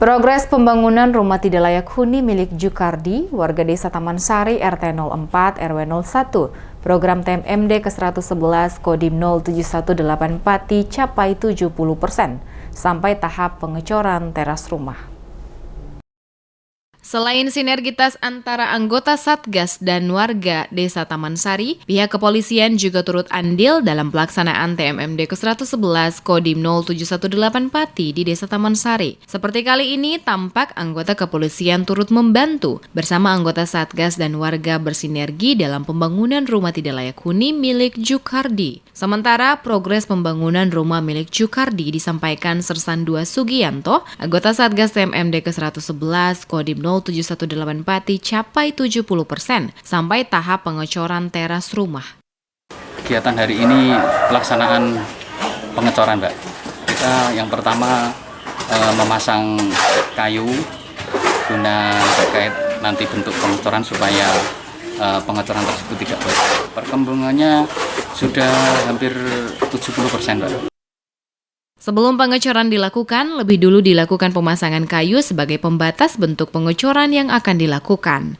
Progres pembangunan rumah tidak layak huni milik Jukardi, warga Desa Taman Sari RT 04 RW 01, program TMMD ke-111 Kodim 07184 dicapai 70% sampai tahap pengecoran teras rumah. Selain sinergitas antara anggota Satgas dan warga Desa Taman Sari, pihak kepolisian juga turut andil dalam pelaksanaan TMMD ke-111 Kodim 07184 di Desa Taman Sari. Seperti kali ini, tampak anggota kepolisian turut membantu bersama anggota Satgas dan warga bersinergi dalam pembangunan rumah tidak layak huni milik Jukardi. Sementara progres pembangunan rumah milik Jukardi disampaikan Sersan II Sugianto, anggota Satgas TMMD ke-111 Kodim 07184 dicapai 70% sampai tahap pengecoran teras rumah. Kegiatan hari ini pelaksanaan pengecoran, Mbak. Kita yang pertama memasang kayu guna terkait nanti bentuk pengecoran supaya pengecoran tersebut tidak bocor. Perkembangannya sudah hampir 70%, Mbak. Sebelum pengecoran dilakukan, lebih dulu dilakukan pemasangan kayu sebagai pembatas bentuk pengecoran yang akan dilakukan.